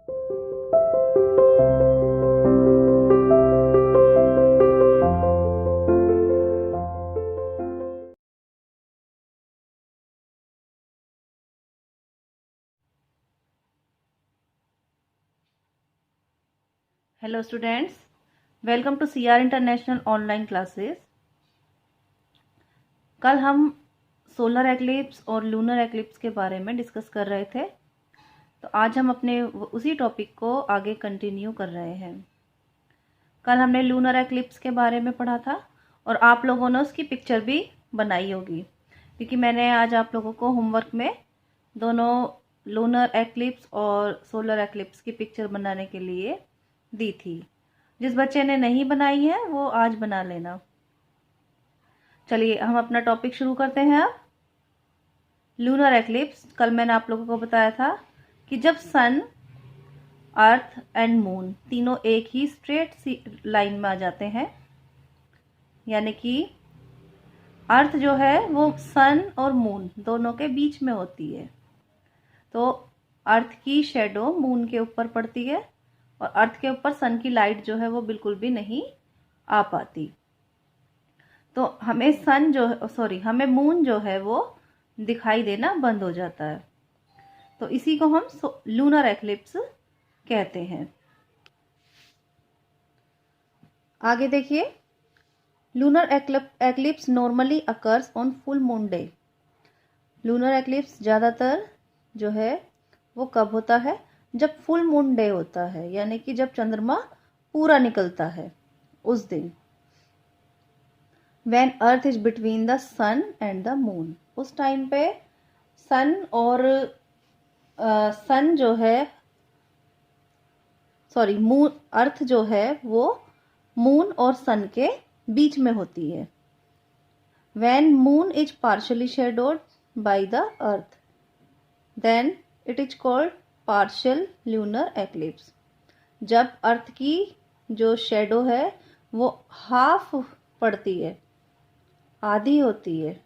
Hello students, welcome to CR international online classes. कल हम solar eclipse और lunar eclipse के बारे में डिस्कस कर रहे थे, तो आज हम अपने उसी टॉपिक को आगे कंटिन्यू कर रहे हैं। कल हमने लूनर एक्लिप्स के बारे में पढ़ा था और आप लोगों ने उसकी पिक्चर भी बनाई होगी, क्योंकि मैंने आज आप लोगों को होमवर्क में दोनों लूनर एक्लिप्स और सोलर एक्लिप्स की पिक्चर बनाने के लिए दी थी। जिस बच्चे ने नहीं बनाई है वो आज बना लेना। चलिए हम अपना टॉपिक शुरू करते हैं। अब लूनर एक्लिप्स, कल मैंने आप लोगों को बताया था कि जब सन, अर्थ एंड मून तीनों एक ही स्ट्रेट लाइन में आ जाते हैं, यानी कि अर्थ जो है वो सन और मून दोनों के बीच में होती है, तो अर्थ की शेडो मून के ऊपर पड़ती है और अर्थ के ऊपर सन की लाइट जो है वो बिल्कुल भी नहीं आ पाती। तो हमें मून जो है वो दिखाई देना बंद हो जाता है, तो इसी को हम लूनर एक्लिप्स कहते हैं। आगे देखिए, lunar eclipse normally occurs on full moon day. Lunar eclipse ज़्यादातर जो है वो कब होता है? जब फुल मून डे होता है, यानी कि जब चंद्रमा पूरा निकलता है उस दिन। When earth is between the sun and the moon, उस टाइम पे सन और सन जो है मून, अर्थ जो है वो मून और सन के बीच में होती है। When moon is partially shadowed by the earth, then it is called partial lunar eclipse. जब अर्थ की जो शेडो है वो हाफ पड़ती है, आधी होती है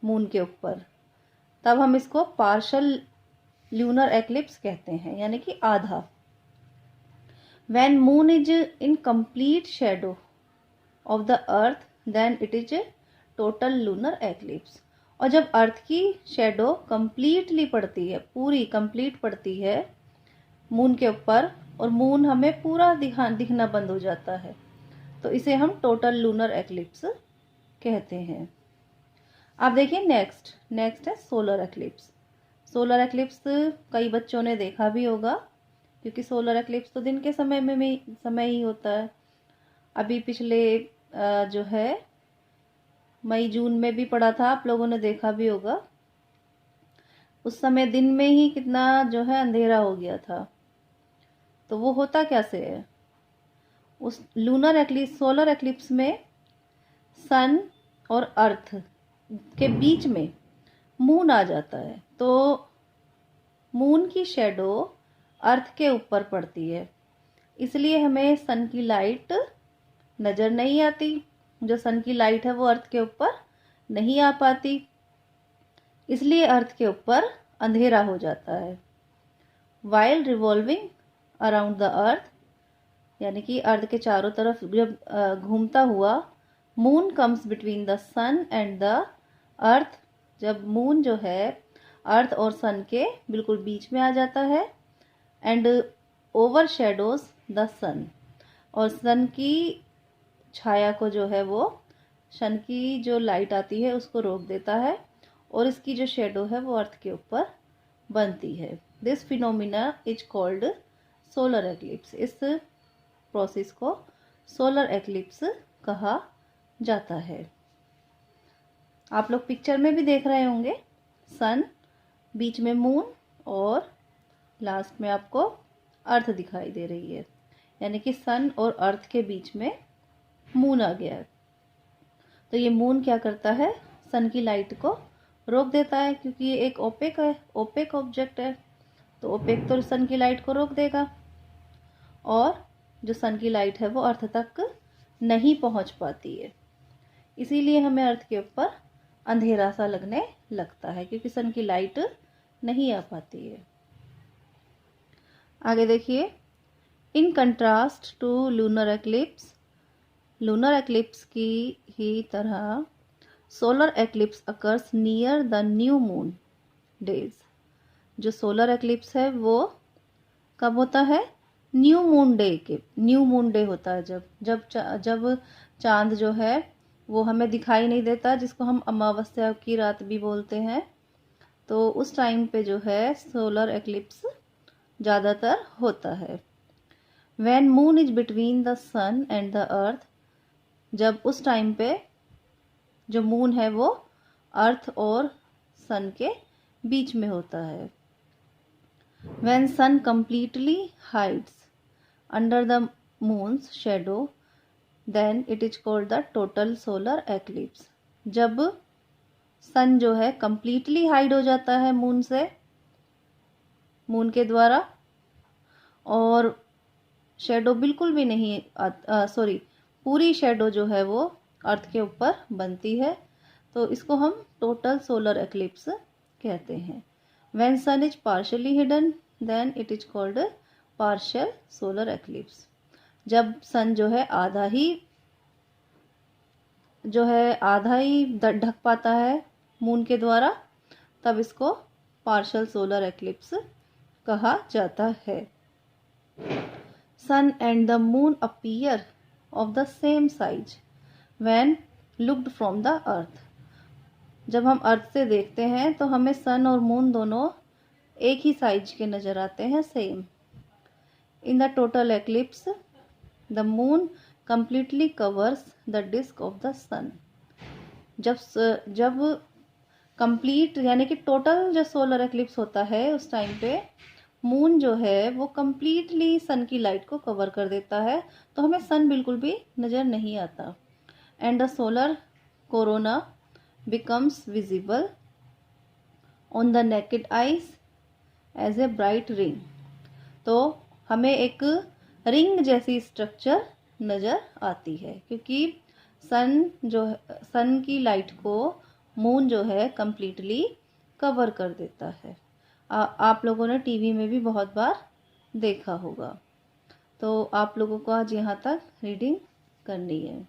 मून के ऊपर, तब हम इसको पार्शियल लूनर एक्लिप्स कहते हैं, यानी कि आधा। When moon is in complete shadow of the earth, then it is a total lunar eclipse। और जब अर्थ की शेडो कंप्लीटली पड़ती है, पूरी कंप्लीट पड़ती है मून के ऊपर, और मून हमें पूरा दिखना बंद हो जाता है, तो इसे हम टोटल लूनर एक्लिप्स कहते हैं। अब देखिए नेक्स्ट है सोलर एक्लिप्स। सोलर एक्लिप्स कई बच्चों ने देखा भी होगा, क्योंकि सोलर एक्लिप्स तो दिन के समय ही होता है। अभी पिछले जो है मई जून में भी पड़ा था, आप लोगों ने देखा भी होगा। उस समय दिन में ही कितना जो है अंधेरा हो गया था। तो वो होता कैसे है? उस लूनर एक्लिप्स, सोलर एक्लिप्स में सन और अर्थ के बीच में मून आ जाता है, तो मून की शेडो अर्थ के ऊपर पड़ती है, इसलिए हमें सन की लाइट नजर नहीं आती। जो सन की लाइट है वो अर्थ के ऊपर नहीं आ पाती, इसलिए अर्थ के ऊपर अंधेरा हो जाता है। While revolving around the earth, यानी कि अर्थ के चारों तरफ जब घूमता हुआ, moon comes between the sun and the earth, जब मून जो है अर्थ और सन के बिल्कुल बीच में आ जाता है, एंड ओवर शेडोज द सन, और सन की छाया को जो है वो, सन की जो लाइट आती है उसको रोक देता है, और इसकी जो शेडो है वो अर्थ के ऊपर बनती है। This phenomena is called solar eclipse. इस प्रोसेस को सोलर एक्लिप्स कहा जाता है। आप लोग पिक्चर में भी देख रहे होंगे, सन, बीच में मून, और लास्ट में आपको अर्थ दिखाई दे रही है, यानी कि सन और अर्थ के बीच में मून आ गया है। तो ये मून क्या करता है? सन की लाइट को रोक देता है, क्योंकि ये एक ओपेक ऑब्जेक्ट है, तो ओपेक तो सन की लाइट को रोक देगा, और जो सन की लाइट है वो अर्थ तक नहीं पहुंच पाती है। इसीलिए हमें अर्थ के ऊपर अंधेरा सा लगने लगता है, क्योंकि सन की लाइट नहीं आ पाती है। आगे देखिए, in contrast to lunar eclipse की ही तरह solar eclipse occurs near the new moon days. जो सोलर एक्लिप्स है वो कब होता है? न्यू मून डे होता है जब चांद जो है वो हमें दिखाई नहीं देता, जिसको हम अमावस्या की रात भी बोलते हैं। तो उस टाइम पे जो है सोलर एक्लिप्स ज़्यादातर होता है। When moon is between the sun and the earth, जब उस टाइम पे जो मून है वो अर्थ और सन के बीच में होता है। When sun completely hides under the moon's shadow, then it is called the total solar eclipse। जब सन जो है completely हाइड हो जाता है मून के द्वारा, और शेडो बिल्कुल भी नहीं पूरी शेडो जो है वो अर्थ के ऊपर बनती है, तो इसको हम टोटल सोलर एक्लिप्स कहते हैं। When sun is partially hidden, then it is called partial solar eclipse। जब सन जो है आधा ही ढक पाता है मून के द्वारा, तब इसको पार्शियल सोलर एक्लिप्स कहा जाता है। Sun and the moon appear of the same size when looked from the earth. जब हम अर्थ से देखते हैं तो हमें सन और मून दोनों एक ही साइज के नजर आते हैं, same. In the total eclipse the moon completely covers the disc of the sun. जब कंप्लीट यानी कि टोटल जो सोलर एक्लिप्स होता है उस टाइम पे मून जो है वो कंप्लीटली सन की लाइट को कवर कर देता है, तो हमें सन बिल्कुल भी नजर नहीं आता। And the solar corona becomes visible on the naked eyes as a bright ring. तो हमें एक रिंग जैसी स्ट्रक्चर नज़र आती है, क्योंकि सन की लाइट को मून जो है कंप्लीटली कवर कर देता है। आप लोगों ने टीवी में भी बहुत बार देखा होगा। तो आप लोगों को आज यहाँ तक रीडिंग करनी है।